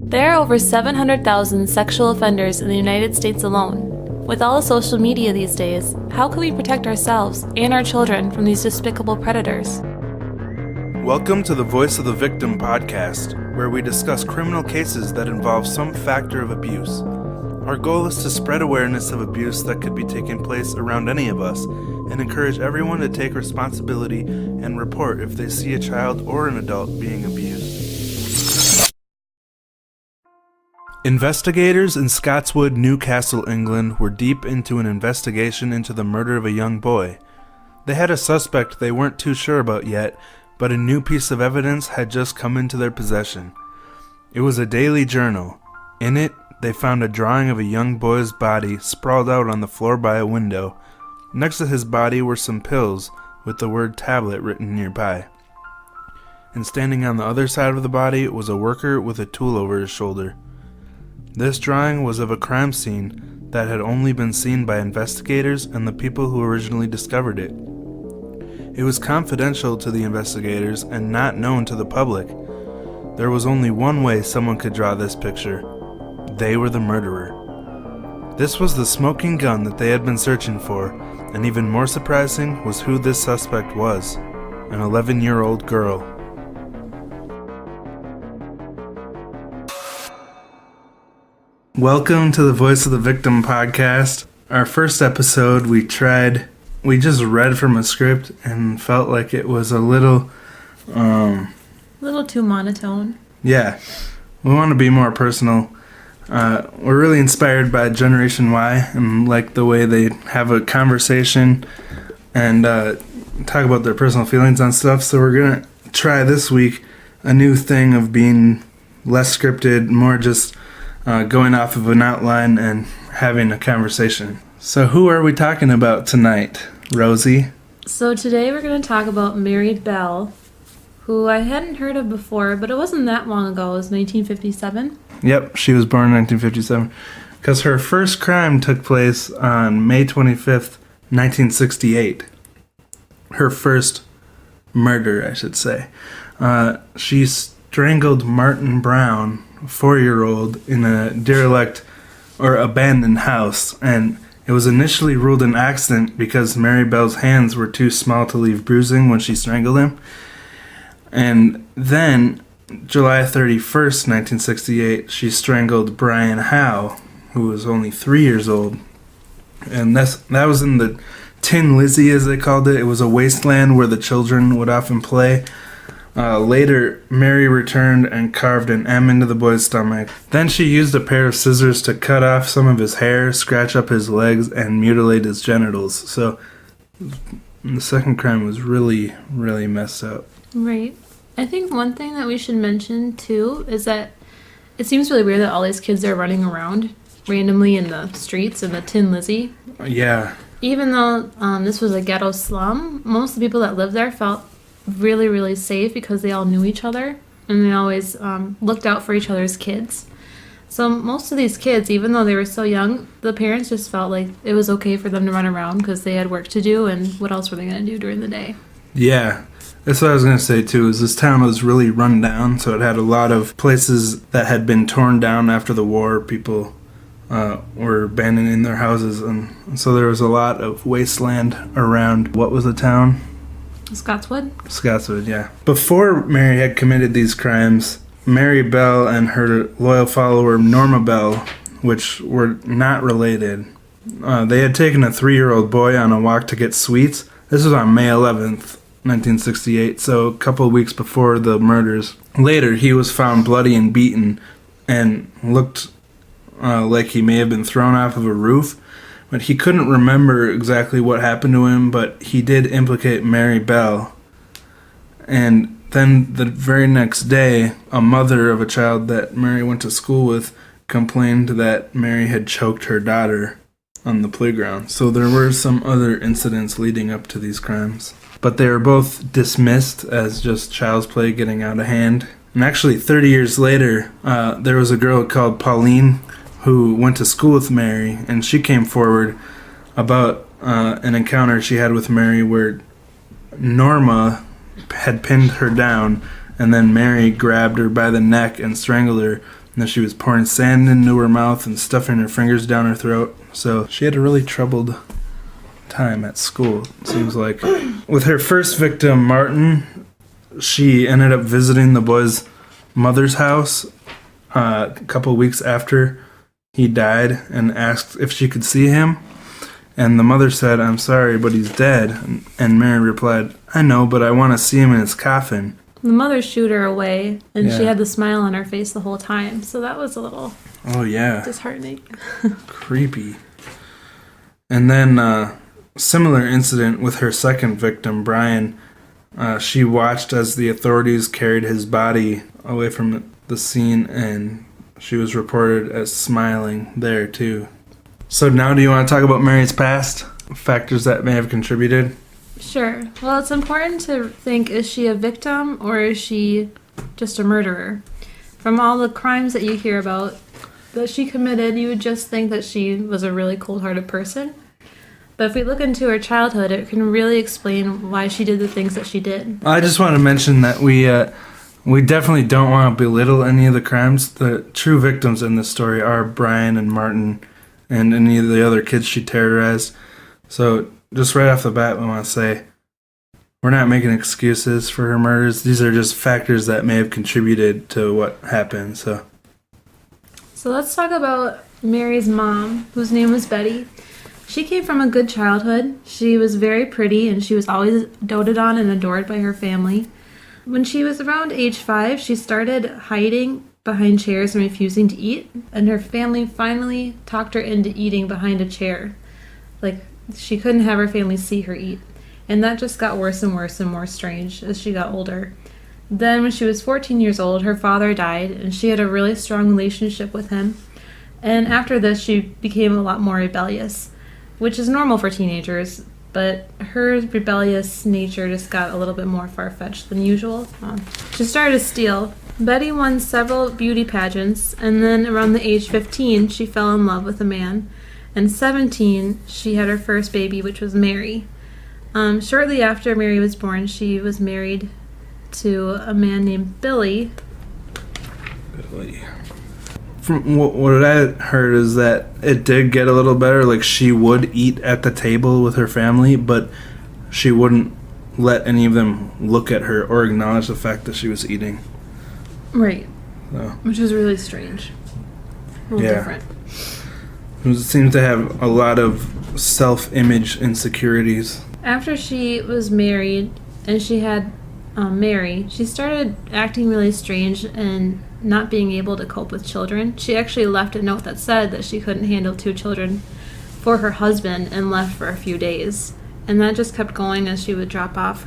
There are over 700,000 sexual offenders in the United States alone. With all the social media these days, how can we protect ourselves and our children from these despicable predators? Welcome to the Voice of the Victim podcast, where we discuss criminal cases that involve some factor of abuse. Our goal is to spread awareness of abuse that could be taking place around any of us and encourage everyone to take responsibility and report if they see a child or an adult being abused. Investigators in Scotswood, Newcastle, England were deep into an investigation into the murder of a young boy. They had a suspect they weren't too sure about yet, but a new piece of evidence had just come into their possession. It was a daily journal. In it, they found a drawing of a young boy's body sprawled out on the floor by a window. Next to his body were some pills with the word tablet written nearby. And standing on the other side of the body was a worker with a tool over his shoulder. This drawing was of a crime scene that had only been seen by investigators and the people who originally discovered it. It was confidential to the investigators and not known to the public. There was only one way someone could draw this picture. They were the murderer. This was the smoking gun that they had been searching for, and even more surprising was who this suspect was, an 11-year-old girl. Welcome to the Voice of the Victim podcast. Our first episode, we just read from a script and felt like it was a little too monotone. Yeah, we want to be more personal. We're really inspired by Generation Y and like the way they have a conversation and talk about their personal feelings on stuff. So we're going to try this week a new thing of being less scripted, more just going off of an outline and having a conversation. So who are we talking about tonight, Rosie? So today we're going to talk about Mary Bell, who I hadn't heard of before, but it wasn't that long ago. It was 1957. Yep, she was born in 1957. Because her first crime took place on May 25th, 1968. Her first murder, I should say. She strangled Martin Brown, a 4-year-old, in a derelict or abandoned house, and it was initially ruled an accident because Mary Bell's hands were too small to leave bruising when she strangled him. And then, July 31st, 1968, she strangled Brian Howe, who was only 3 years old. And that was in the Tin Lizzie, as they called it. It was a wasteland where the children would often play. Later, Mary returned and carved an M into the boy's stomach. Then she used a pair of scissors to cut off some of his hair, scratch up his legs, and mutilate his genitals. So, the second crime was really, really messed up. Right. I think one thing that we should mention, too, is that it seems really weird that all these kids are running around randomly in the streets in the Tin Lizzie. Yeah. Even though this was a ghetto slum, most of the people that lived there felt really, really safe because they all knew each other and they always looked out for each other's kids. So most of these kids, even though they were so young, the parents just felt like it was okay for them to run around because they had work to do, and what else were they going to do during the day? Yeah. That's what I was going to say, too, is this town was really run down, so it had a lot of places that had been torn down after the war. People were abandoning their houses, and so there was a lot of wasteland around. What was the town? Scotswood, yeah. Before Mary had committed these crimes, Mary Bell and her loyal follower Norma Bell, which were not related, they had taken a 3-year-old boy on a walk to get sweets. This was on May 11th, 1968, so a couple of weeks before the murders. Later, he was found bloody and beaten and looked like he may have been thrown off of a roof. But he couldn't remember exactly what happened to him, but he did implicate Mary Bell. And then the very next day, a mother of a child that Mary went to school with complained that Mary had choked her daughter on the playground. So there were some other incidents leading up to these crimes. But they were both dismissed as just child's play getting out of hand. And actually, 30 years later, there was a girl called Pauline who went to school with Mary, and she came forward about an encounter she had with Mary where Norma had pinned her down, and then Mary grabbed her by the neck and strangled her, And then she was pouring sand into her mouth and stuffing her fingers down her throat. So she had a really troubled time at school, it seems like. With her first victim, Martin, she ended up visiting the boy's mother's house a couple of weeks after he died and asked if she could see him. And the mother said, "I'm sorry, but he's dead." And Mary replied, "I know, but I want to see him in his coffin." The mother shooed her away, and Yeah. she had the smile on her face the whole time. So that was a little Oh, yeah. disheartening. Creepy. And then, similar incident with her second victim, Brian. She watched as the authorities carried his body away from the scene, and she was reported as smiling there, too. So now do you want to talk about Mary's past? Factors that may have contributed? Sure. Well, it's important to think, is she a victim or is she just a murderer? From all the crimes that you hear about that she committed, you would just think that she was a really cold-hearted person. But if we look into her childhood, it can really explain why she did the things that she did. I just want to mention that we definitely don't want to belittle any of the crimes. The true victims in this story are Brian and Martin and any of the other kids she terrorized. So just right off the bat, we want to say we're not making excuses for her murders. These are just factors that may have contributed to what happened. So let's talk about Mary's mom, whose name was Betty. She came from a good childhood. She was very pretty, and she was always doted on and adored by her family. When she was around age 5, she started hiding behind chairs and refusing to eat, and her family finally talked her into eating behind a chair. Like, she couldn't have her family see her eat. And that just got worse and worse and more strange as she got older. Then when she was 14 years old, her father died, and she had a really strong relationship with him. And after this, she became a lot more rebellious, which is normal for teenagers, but her rebellious nature just got a little bit more far-fetched than usual. She started to steal. Betty won several beauty pageants, and then around the age 15, she fell in love with a man. And 17, she had her first baby, which was Mary. Shortly after Mary was born, she was married to a man named Billy. from what I heard is that it did get a little better. Like, she would eat at the table with her family, but she wouldn't let any of them look at her or acknowledge the fact that she was eating. Right. So, Which is really strange. A little different. It seems to have a lot of self-image insecurities. After she was married and she had Mary, she started acting really strange and not being able to cope with children. She actually left a note that said that she couldn't handle 2 children for her husband and left for a few days. And that just kept going as she would drop off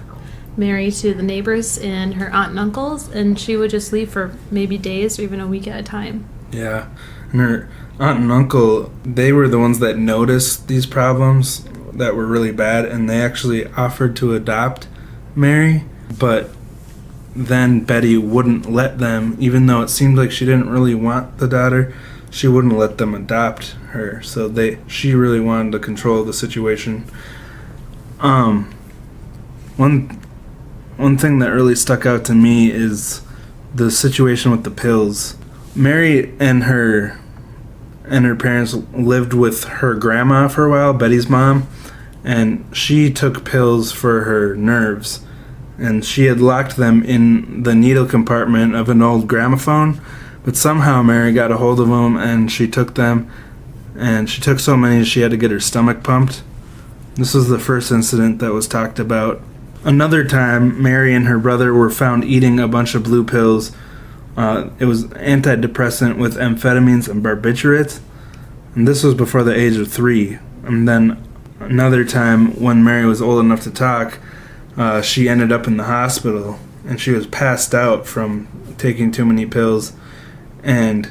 Mary to the neighbors and her aunt and uncles, and she would just leave for maybe days or even a week at a time. Yeah. And her aunt and uncle, they were the ones that noticed these problems that were really bad, and they actually offered to adopt Mary, but then Betty wouldn't let them, even though it seemed like she didn't really want the daughter. She wouldn't let them adopt her, so she really wanted to control the situation. One thing that really stuck out to me is the situation with the pills. Mary and her parents lived with her grandma for a while, Betty's mom, and she took pills for her nerves, and she had locked them in the needle compartment of an old gramophone, but somehow Mary got a hold of them and she took them, and she took so many she had to get her stomach pumped. This was the first incident that was talked about. Another time, Mary and her brother were found eating a bunch of blue pills. It was antidepressant with amphetamines and barbiturates, and this was before the age of 3. And then another time, when Mary was old enough to talk, she ended up in the hospital, and she was passed out from taking too many pills. And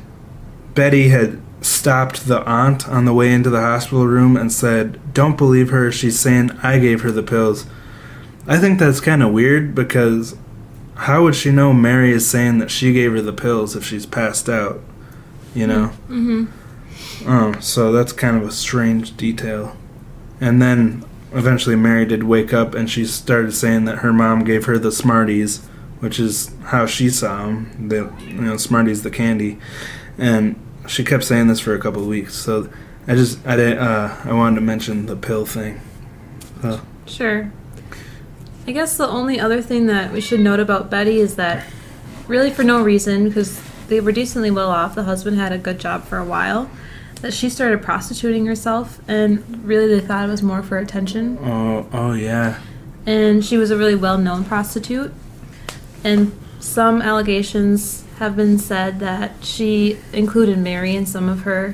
Betty had stopped the aunt on the way into the hospital room and said, "Don't believe her, she's saying I gave her the pills." I think that's kind of weird, because how would she know Mary is saying that she gave her the pills if she's passed out, you know? Mm-hmm. So that's kind of a strange detail. And then eventually Mary did wake up, and she started saying that her mom gave her the Smarties, which is how she saw him. Smarties the candy, and she kept saying this for a couple of weeks. So I wanted to mention the pill thing. Sure. I guess the only other thing that we should note about Betty is that, really for no reason, because they were decently well off, the husband had a good job for a while, that she started prostituting herself, and really they thought it was more for attention. Oh yeah. And she was a really well-known prostitute, and some allegations have been said that she included Mary in some of her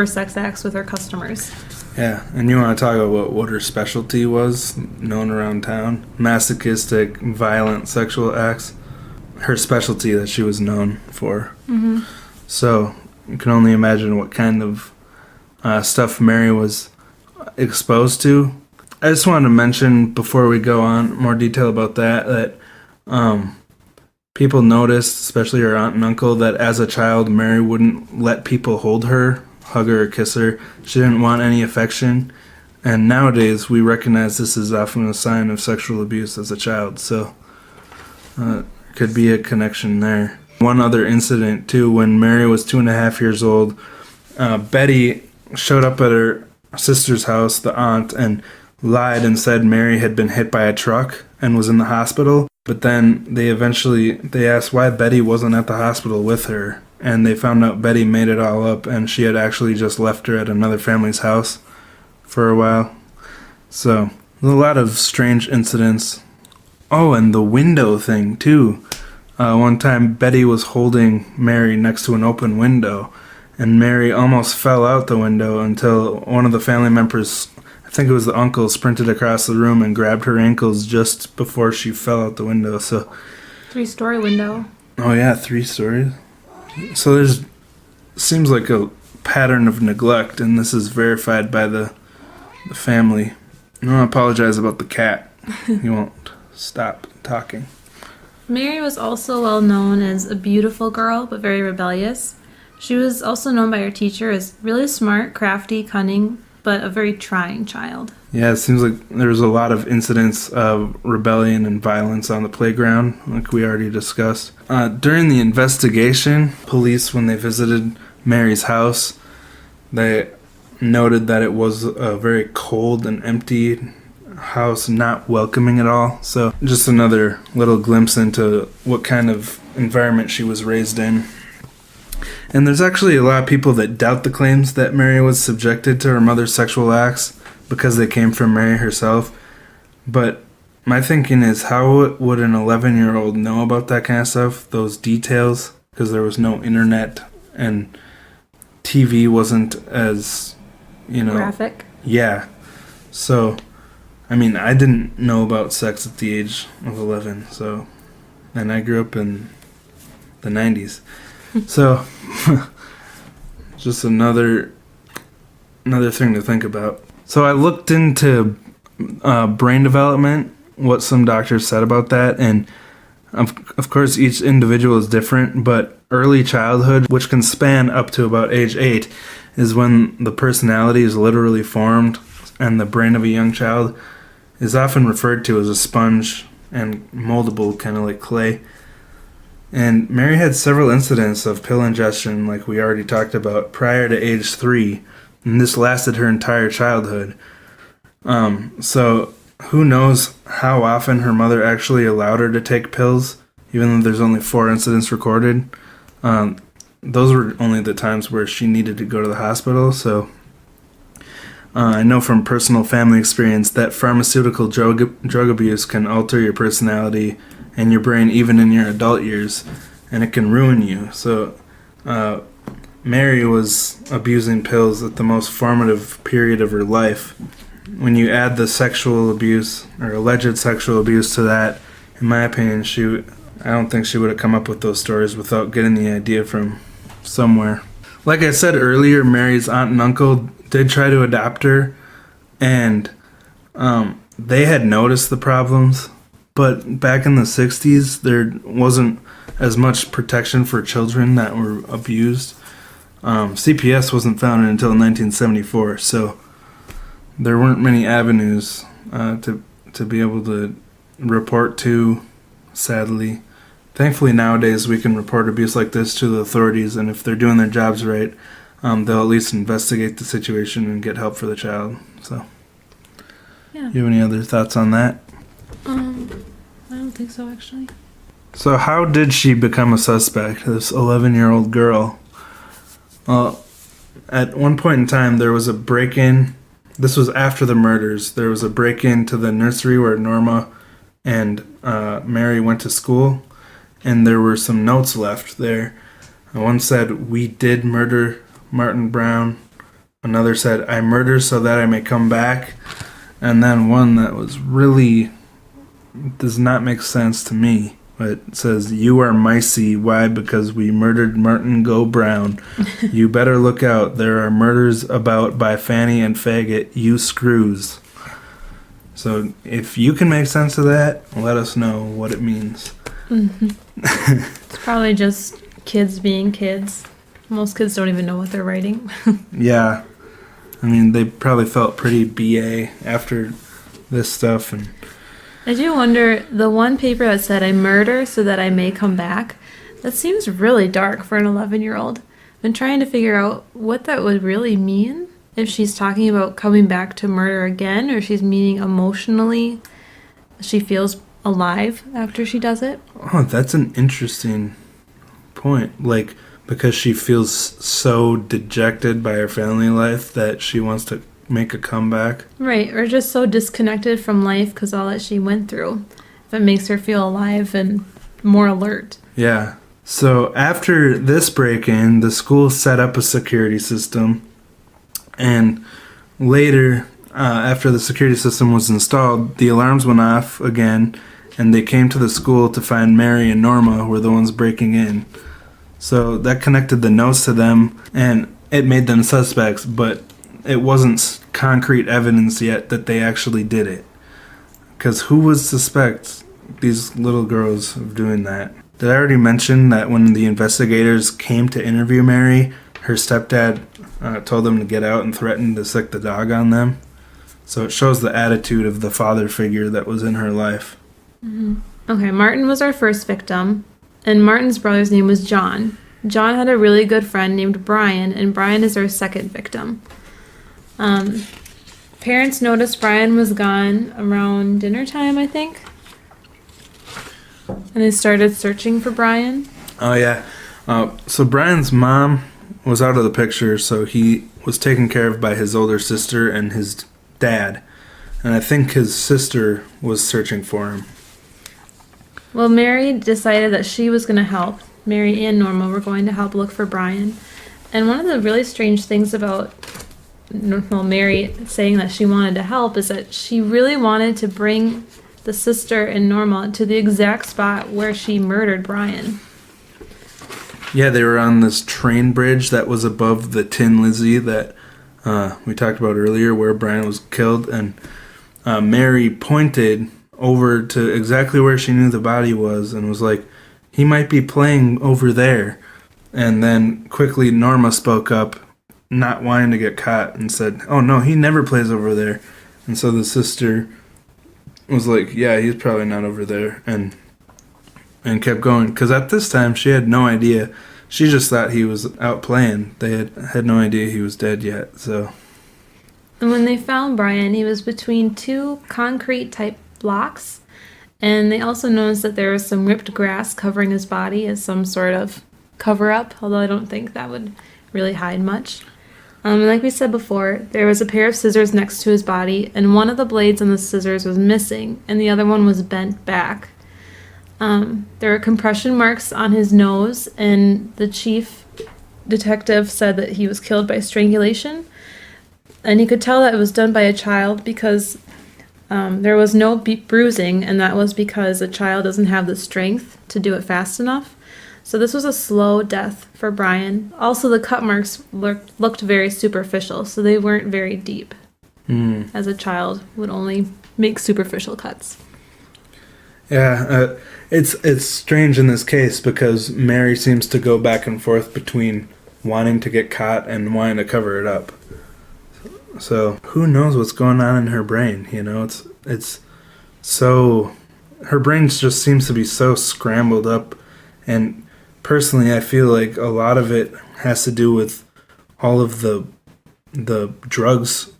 sex acts with her customers. Yeah, and you want to talk about what her specialty was, known around town? Masochistic, violent sexual acts. Her specialty that she was known for. Mm-hmm. So you can only imagine what kind of stuff Mary was exposed to. I just wanted to mention, before we go on more detail about that people noticed, especially her aunt and uncle, that as a child, Mary wouldn't let people hold her, hug her, or kiss her. She didn't want any affection. And nowadays, we recognize this is often a sign of sexual abuse as a child. So, could be a connection there. One other incident, too, when Mary was 2.5 years old, Betty showed up at her sister's house, the aunt, and lied and said Mary had been hit by a truck and was in the hospital. But then they asked why Betty wasn't at the hospital with her, and they found out Betty made it all up, and she had actually just left her at another family's house for a while. So, a lot of strange incidents. Oh, and the window thing, too. One time, Betty was holding Mary next to an open window, and Mary almost fell out the window until one of the family members, I think it was the uncle, sprinted across the room and grabbed her ankles just before she fell out the window. So, 3-story window. Oh yeah, 3 stories. So seems like a pattern of neglect, and this is verified by the family. I want to apologize about the cat. He won't stop talking. Mary was also well known as a beautiful girl, but very rebellious. She was also known by her teacher as really smart, crafty, cunning, but a very trying child. Yeah, it seems like there's a lot of incidents of rebellion and violence on the playground, like we already discussed. During the investigation, police, when they visited Mary's house, they noted that it was a very cold and empty house, not welcoming at all. So just another little glimpse into what kind of environment she was raised in. And there's actually a lot of people that doubt the claims that Mary was subjected to her mother's sexual acts because they came from Mary herself. But my thinking is, how would an 11-year-old know about that kind of stuff, those details? Because there was no internet and TV wasn't as, graphic. Yeah. So, I mean, I didn't know about sex at the age of 11. So, and I grew up in the 90s. So, just another thing to think about. So I looked into brain development, what some doctors said about that, and of course each individual is different, but early childhood, which can span up to about age 8, is when the personality is literally formed, and the brain of a young child is often referred to as a sponge and moldable, kind of like clay. And Mary had several incidents of pill ingestion, like we already talked about, prior to age 3, and this lasted her entire childhood. So who knows how often her mother actually allowed her to take pills, even though there's only 4 incidents recorded. Those were only the times where she needed to go to the hospital, so I know from personal family experience that pharmaceutical drug abuse can alter your personality and your brain even in your adult years, and it can ruin you. So Mary was abusing pills at the most formative period of her life. When you add the sexual abuse or alleged sexual abuse to that, in my opinion, I don't think she would have come up with those stories without getting the idea from somewhere. Like I said earlier, Mary's aunt and uncle did try to adopt her, and they had noticed the problems. But back in the 60s, there wasn't as much protection for children that were abused. CPS wasn't founded until 1974, so there weren't many avenues to be able to report to, sadly. Thankfully, nowadays we can report abuse like this to the authorities, and if they're doing their jobs right, they'll at least investigate the situation and get help for the child. So, Yeah. You have any other thoughts on that? I don't think so, actually. So how did she become a suspect, this 11-year-old girl? Well, at one point in time, there was a break-in. This was after the murders. There was a break-in to the nursery where Norma and Mary went to school, and there were some notes left there. One said, "We did murder Martin Brown." Another said, "I murder so that I may come back." And then one that was really does not make sense to me. But it says, "You are micey. Why? Because we murdered Martin Go Brown. You better look out. There are murders about by Fanny and Faggot. You screws." So if you can make sense of that, let us know what it means. Mm-hmm. It's probably just kids being kids. Most kids don't even know what they're writing. Yeah. I mean, they probably felt pretty BA after this stuff. And I do wonder, the one paper that said, "I murder so that I may come back," that seems really dark for an 11-year-old. I've been trying to figure out what that would really mean. If she's talking about coming back to murder again, or she's meaning emotionally she feels alive after she does it. Oh, that's an interesting point. Like, because she feels so dejected by her family life that she wants to make a comeback. Right, or just so disconnected from life because all that she went through. If it makes her feel alive and more alert. Yeah. So after this break-in, the school set up a security system. And later, after the security system was installed, the alarms went off again, and they came to the school to find Mary and Norma were the ones breaking in. So that connected the notes to them, and it made them suspects, but it wasn't concrete evidence yet that they actually did it. Because who would suspect these little girls of doing that? Did I already mention that when the investigators came to interview Mary, her stepdad told them to get out and threatened to sick the dog on them? So it shows the attitude of the father figure that was in her life. Mm-hmm. Okay, Martin was our first victim, and Martin's brother's name was John. John had a really good friend named Brian, and Brian is our second victim. Parents noticed Brian was gone around dinner time, I think. And they started searching for Brian. Oh, yeah. So Brian's mom was out of the picture, so he was taken care of by his older sister and his dad. And I think his sister was searching for him. Well, Mary decided that she was going to help. Mary and Norma were going to help look for Brian. And one of the really strange things about Mary saying that she wanted to help is that she really wanted to bring the sister and Norma to the exact spot where she murdered Brian. Yeah, they were on this train bridge that was above the Tin Lizzie that we talked about earlier, where Brian was killed. And Mary pointed over to exactly where she knew the body was and was like, "He might be playing over there." And then quickly Norma spoke up, not wanting to get caught, and said, "Oh no, he never plays over there." And so the sister was like, "Yeah, he's probably not over there," and kept going, because at this time she had no idea. She just thought he was out playing. They had no idea he was dead yet. So, and when they found Brian, he was between two concrete type blocks, and they also noticed that there was some ripped grass covering his body as some sort of cover up, although I don't think that would really hide much. And like we said before, there was a pair of scissors next to his body, and one of the blades on the scissors was missing, and the other one was bent back. There were compression marks on his nose, and the chief detective said that he was killed by strangulation. And he could tell that it was done by a child because there was no bruising, and that was because a child doesn't have the strength to do it fast enough. So this was a slow death for Brian. Also, the cut marks looked very superficial, so they weren't very deep. As a child would only make superficial cuts. yeah, it's strange in this case because Mary seems to go back and forth between wanting to get caught and wanting to cover it up. So who knows what's going on in her brain? You know, it's so her brain just seems to be so scrambled up. And personally, I feel like a lot of it has to do with all of the drugs.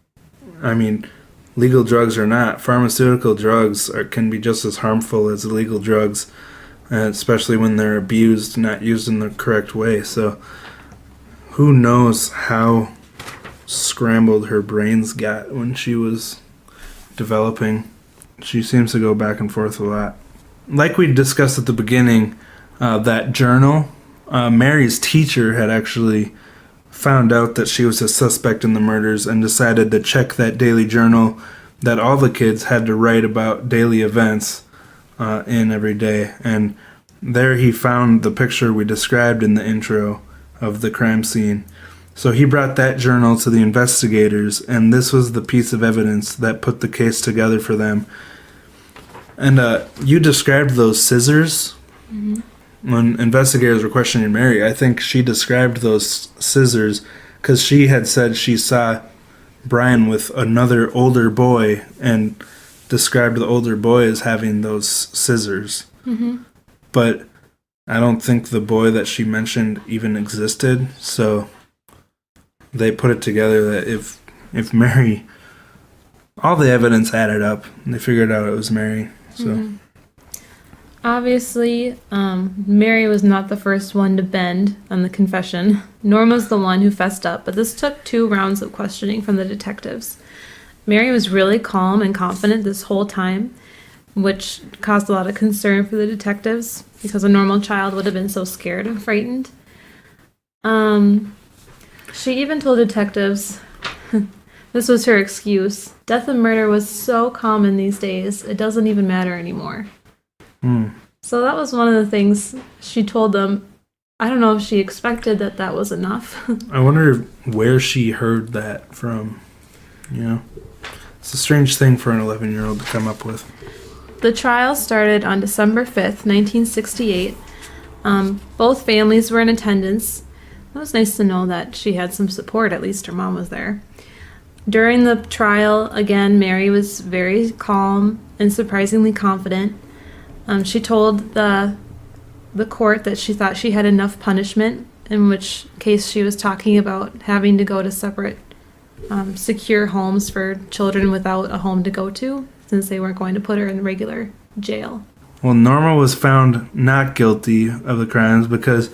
I mean, legal drugs or not, pharmaceutical drugs can be just as harmful as illegal drugs, especially when they're abused, not used in the correct way. So who knows how scrambled her brains got when she was developing. She seems to go back and forth a lot. Like we discussed at the beginning, that journal, Mary's teacher had actually found out that she was a suspect in the murders and decided to check that daily journal that all the kids had to write about daily events in every day. And there he found the picture we described in the intro of the crime scene. So he brought that journal to the investigators, and this was the piece of evidence that put the case together for them. And you described those scissors. Mm-hmm. When investigators were questioning Mary, I think she described those scissors because she had said she saw Brian with another older boy and described the older boy as having those scissors. Mm-hmm. But I don't think the boy that she mentioned even existed, so they put it together that if Mary, all the evidence added up, and they figured out it was Mary. So. Mm-hmm. Obviously, Mary was not the first one to bend on the confession. Norma's the one who fessed up, but this took 2 rounds of questioning from the detectives. Mary was really calm and confident this whole time, which caused a lot of concern for the detectives because a normal child would have been so scared and frightened. She even told detectives, this was her excuse, death and murder was so common these days, it doesn't even matter anymore. So that was one of the things she told them. I don't know if she expected that was enough. I wonder where she heard that from. You know, it's a strange thing for an 11-year-old to come up with. The trial started on December 5th, 1968. Both families were in attendance. It was nice to know that she had some support. At least her mom was there. During the trial, again, Mary was very calm and surprisingly confident. She told the court that she thought she had enough punishment, in which case she was talking about having to go to separate secure homes for children without a home to go to, since they weren't going to put her in regular jail. Well, Norma was found not guilty of the crimes because,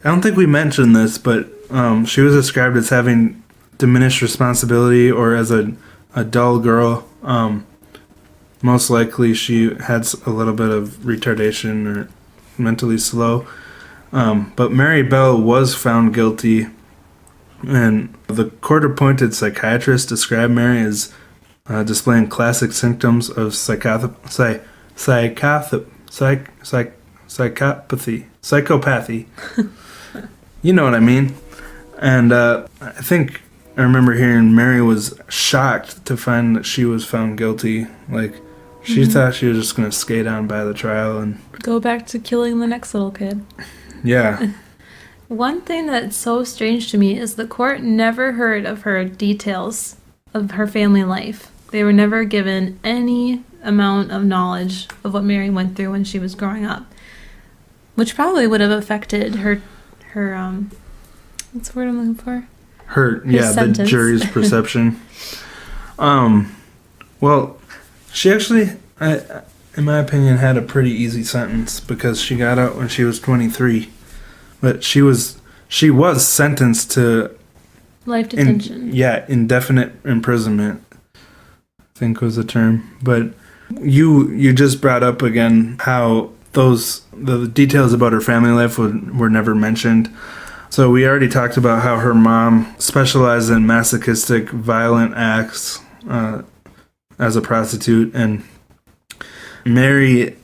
I don't think we mentioned this, but she was described as having diminished responsibility or as a dull girl. Most likely she had a little bit of retardation or mentally slow. But Mary Bell was found guilty, and the court-appointed psychiatrist described Mary as displaying classic symptoms of psychopathy. You know what I mean. And I think I remember hearing Mary was shocked to find that she was found guilty. Like, she thought she was just going to skate on by the trial and go back to killing the next little kid. Yeah. One thing that's so strange to me is the court never heard of her details of her family life. They were never given any amount of knowledge of what Mary went through when she was growing up, which probably would have affected her what's the word I'm looking for? Her sentence. The jury's perception. Well, she actually, in my opinion, had a pretty easy sentence because she got out when she was 23. But she was sentenced to life detention. Indefinite imprisonment, I think was the term. But you just brought up again how the details about her family life were never mentioned. So we already talked about how her mom specialized in masochistic, violent acts as a prostitute, and Mary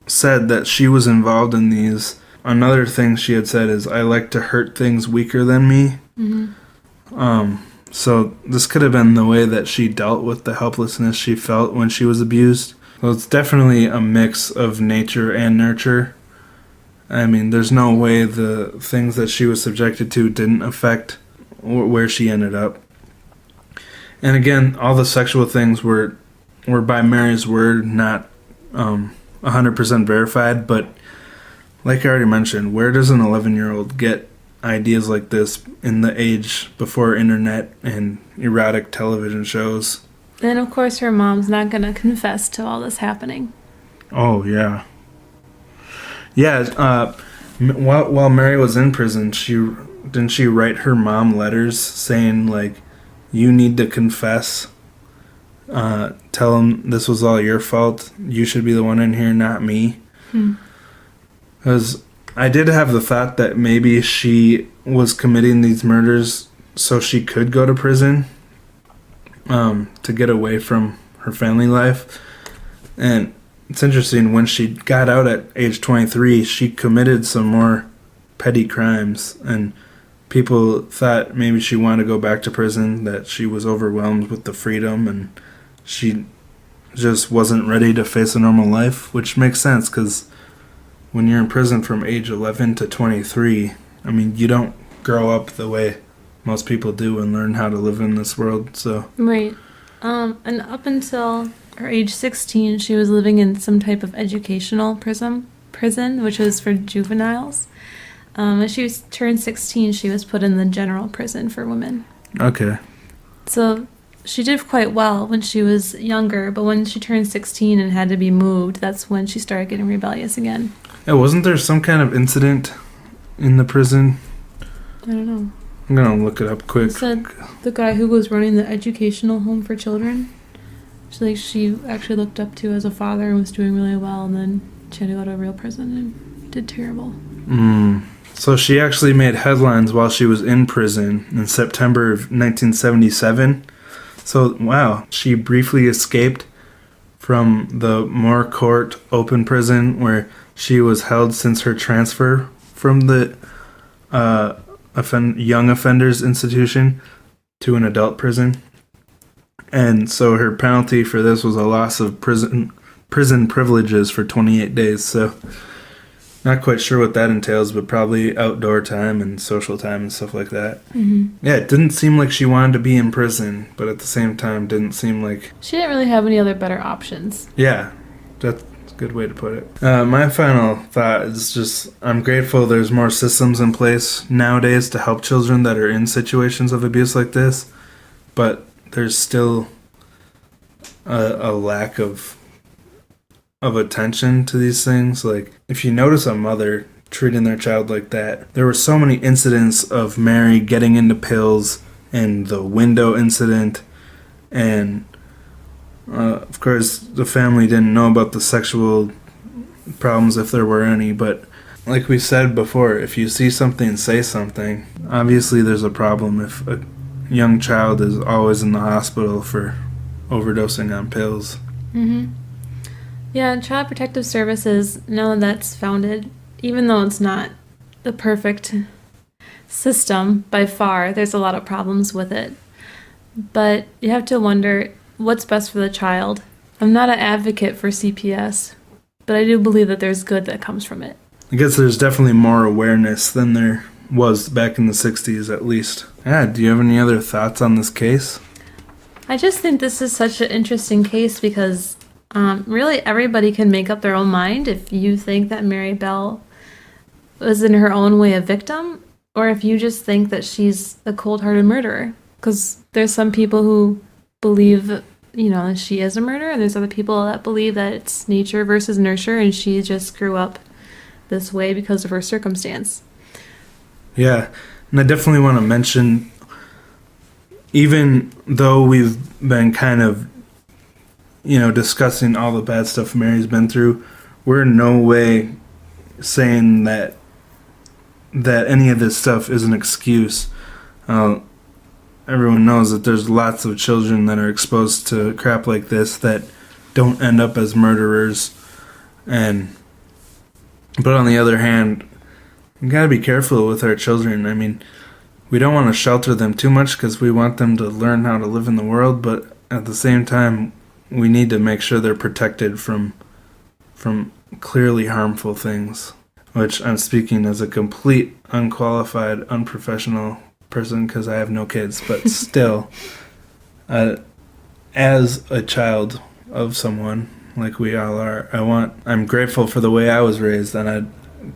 said that she was involved in these. Another thing she had said is, I like to hurt things weaker than me. Mm-hmm. So this could have been the way that she dealt with the helplessness she felt when she was abused. So it's definitely a mix of nature and nurture. I mean, there's no way the things that she was subjected to didn't affect where she ended up. And again, all the sexual things were by Mary's word, not 100% verified, but like I already mentioned, where does an 11-year-old get ideas like this in the age before internet and erotic television shows? And of course, her mom's not going to confess to all this happening. Oh, yeah. Yeah, while Mary was in prison, didn't she write her mom letters saying, like, you need to confess, tell him this was all your fault, you should be the one in here, not me. Because I did have the thought that maybe she was committing these murders so she could go to prison, to get away from her family life. And it's interesting, when she got out at age 23, she committed some more petty crimes, and people thought maybe she wanted to go back to prison, that she was overwhelmed with the freedom and she just wasn't ready to face a normal life, which makes sense, because when you're in prison from age 11 to 23, I mean, you don't grow up the way most people do and learn how to live in this world, so. Right. And up until her age 16, she was living in some type of educational prison, which was for juveniles. When she turned 16, she was put in the general prison for women. Okay. So she did quite well when she was younger, but when she turned 16 and had to be moved, that's when she started getting rebellious again. Yeah, wasn't there some kind of incident in the prison? I don't know. I'm gonna look it up quick. It said the guy who was running the educational home for children, she actually looked up to as a father and was doing really well, and then she had to go to a real prison and did terrible. So she actually made headlines while she was in prison in September of 1977. So, wow, she briefly escaped from the Moore Court open prison where she was held since her transfer from the young offenders institution to an adult prison. And so her penalty for this was a loss of prison privileges for 28 days. So not quite sure what that entails, but probably outdoor time and social time and stuff like that. Mm-hmm. Yeah, it didn't seem like she wanted to be in prison, but at the same time didn't seem like... She didn't really have any other better options. Yeah, that's a good way to put it. My final thought is just, I'm grateful there's more systems in place nowadays to help children that are in situations of abuse like this, but there's still a lack of attention to these things. Like, if you notice a mother treating their child like that, there were so many incidents of Mary getting into pills, and the window incident, and of course the family didn't know about the sexual problems, if there were any, but like we said before, if you see something, say something. Obviously there's a problem if a young child is always in the hospital for overdosing on pills. Mm-hmm. Yeah, Child Protective Services, now that that's founded, even though it's not the perfect system by far, there's a lot of problems with it. But you have to wonder what's best for the child. I'm not an advocate for CPS, but I do believe that there's good that comes from it. I guess there's definitely more awareness than there was back in the 60s, at least. Yeah, do you have any other thoughts on this case? I just think this is such an interesting case because really everybody can make up their own mind if you think that Mary Bell was in her own way a victim, or if you just think that she's a cold-hearted murderer. Because there's some people who believe, that she is a murderer, and there's other people that believe that it's nature versus nurture, and she just grew up this way because of her circumstance. Yeah, and I definitely want to mention, even though we've been kind of, discussing all the bad stuff Mary's been through, we're in no way saying that any of this stuff is an excuse. Everyone knows that there's lots of children that are exposed to crap like this that don't end up as murderers. But on the other hand, we gotta be careful with our children. I mean, we don't want to shelter them too much because we want them to learn how to live in the world, but at the same time, we need to make sure they're protected from clearly harmful things, which I'm speaking as a complete unqualified, unprofessional person because I have no kids, but still, as a child of someone, like we all are. I'm grateful for the way I was raised, and I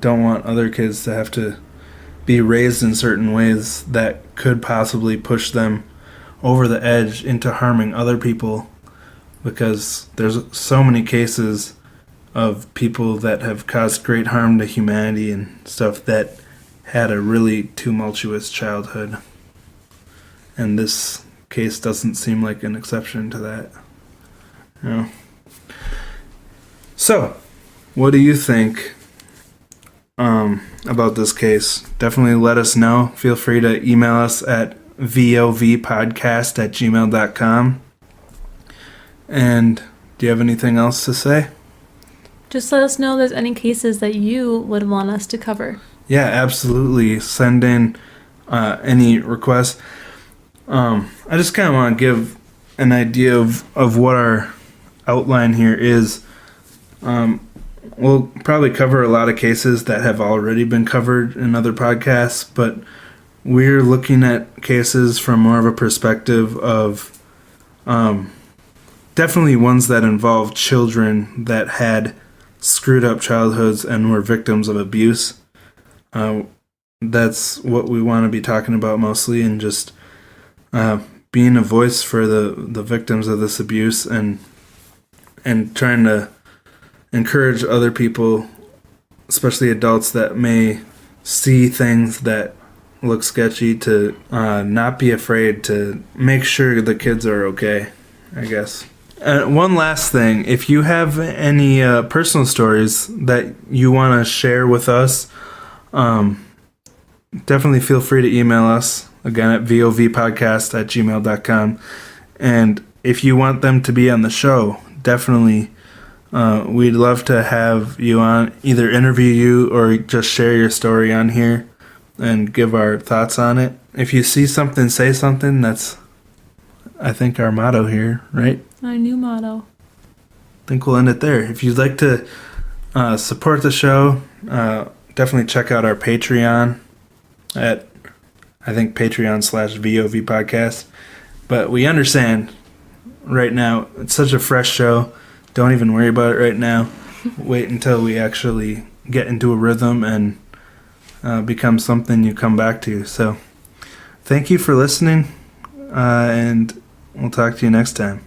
don't want other kids to have to be raised in certain ways that could possibly push them over the edge into harming other people, because there's so many cases of people that have caused great harm to humanity and stuff that had a really tumultuous childhood. And this case doesn't seem like an exception to that. You know? So, what do you think about this case? Definitely let us know. Feel free to email us at vovpodcast@gmail.com. And do you have anything else to say? Just let us know if there's any cases that you would want us to cover. Yeah, absolutely. Send in any requests. I just kind of want to give an idea of what our outline here is. We'll probably cover a lot of cases that have already been covered in other podcasts, but we're looking at cases from more of a perspective of definitely ones that involve children that had screwed up childhoods and were victims of abuse. That's what we want to be talking about mostly, and just being a voice for the victims of this abuse, and trying to encourage other people, especially adults that may see things that look sketchy, to not be afraid to make sure the kids are okay, I guess. One last thing, if you have any personal stories that you want to share with us, definitely feel free to email us, again, at vovpodcast@gmail.com. And if you want them to be on the show, definitely, we'd love to have you on, either interview you or just share your story on here and give our thoughts on it. If you see something, say something. That's, I think, our motto here, right? Our new motto. I think we'll end it there. If you'd like to support the show, definitely check out our Patreon at, I think, Patreon/VOV podcast. But we understand right now, it's such a fresh show. Don't even worry about it right now. Wait until we actually get into a rhythm and become something you come back to. So thank you for listening, and we'll talk to you next time.